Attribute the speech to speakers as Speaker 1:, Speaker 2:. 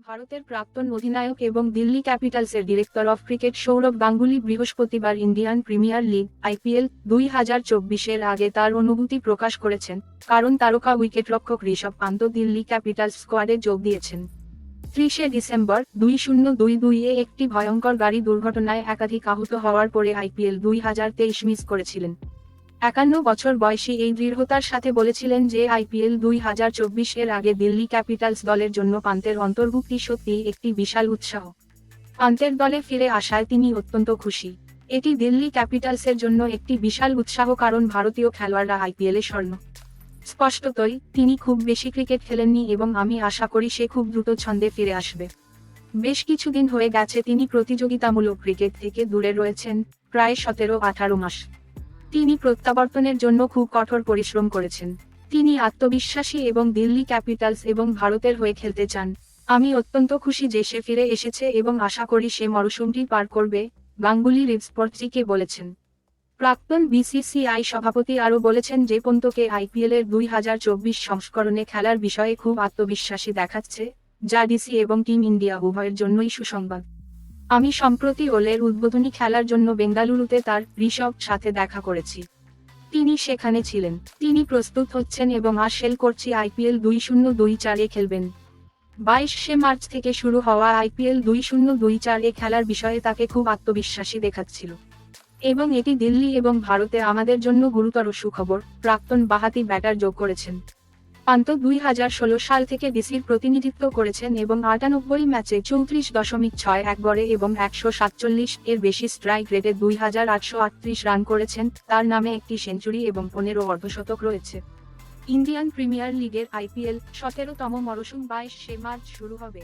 Speaker 1: ভারতের প্রাক্তন অধিনায়ক এবং দিল্লি ক্যাপিটালসের director of cricket Sourav Ganguly বৃহস্পতিবার ইন্ডিয়ান প্রিমিয়ার লিগ আইপিএল 2024-এর আগে তার অনুভূতি প্রকাশ করেছেন, কারণ তারকা উইকেটরক্ষক ঋষভ পান্ত দিল্লি ক্যাপিটালস স্কোয়াডে যোগ দিয়েছেন। 30শে ডিসেম্বর 2022-এ একটি ভয়ঙ্কর গাড়ি দুর্ঘটনায় একাধিক আহত হওয়ার পরে আইপিএল 2023 মিস করেছিলেন। 51 বছর বয়সী এই দৃঢ়তার সাথে বলেছিলেন যে আইপিএল 2024-এর আগে দিল্লি ক্যাপিটালস দলের জন্য পান্তের অন্তর্ভুক্তি সত্যিই একটি বিশাল উৎসাহ। পান্তের দলে ফিরে আসায় তিনি অত্যন্ত খুশি। এটি দিল্লি ক্যাপিটালসের জন্য একটি বিশাল উৎসাহ কারণ ভারতীয় খেলোয়াড়রা আইপিএলে স্বর্ণ। স্পষ্টতই তিনি খুব বেশি ক্রিকেট খেলেননি এবং আমি আশা করি সে খুব দ্রুত ছন্দে ফিরে আসবে। বেশ কিছুদিন হয়ে গেছে তিনি প্রতিযোগিতামূলক ক্রিকেট থেকে দূরে রয়েছেন, প্রায় 17-18 মাস। তিনি প্রত্যাবর্তনের জন্য খুব কঠোর পরিশ্রম করেছেন। তিনি আত্মবিশ্বাসী এবং দিল্লি ক্যাপিটালস এবং ভারতের হয়ে খেলতে চান। আমি অত্যন্ত খুশি যে সে ফিরে এসেছে এবং আশা করি সে মরশুমটি পার করবে, গাঙ্গুলি রিপোর্টারকে বলেছেন। প্রাক্তন বিসিসিআই সভাপতি আরও বলেছেন যে পন্তকে আইপিএলের 2024 সংস্করণে খেলার বিষয়ে খুব আত্মবিশ্বাসী দেখাচ্ছে, যা ডিসি এবং টিম ইন্ডিয়া উভয়ের জন্যই সুসংবাদ। আমি সম্প্রতি ওলের উদ্বোধনী খেলার জন্য বেঙ্গালুরুতে তার ঋষভ সাথে দেখা করেছি। তিনি সেখানে ছিলেন। তিনি প্রস্তুত হচ্ছেন এবং আশা করছি আইপিএল 2024-এ খেলবেন। 22শে মার্চ থেকে শুরু হওয়া আইপিএল 2024-এ খেলার বিষয়ে তাকে খুব আত্মবিশ্বাসী দেখাচ্ছিল। এবং এটি দিল্লি এবং ভারতে আমাদের জন্য গুরুতর সুখবর, প্রাক্তন বাঁহাতি ব্যাটার যোগ করেছেন। পান্ত 2016 সাল থেকে ডিসির প্রতিনিধিত্ব করেছেন এবং 98 ম্যাচে 34.61 গড়ে এবং 147 এর বেশি স্ট্রাইক রেটে 2838 রান করেছেন। তার নামে একটি সেঞ্চুরি এবং 15 অর্ধশতক রয়েছে। ইন্ডিয়ান প্রিমিয়ার লিগের আইপিএল 17তম মরশুম 22শে মার্চ শুরু হবে।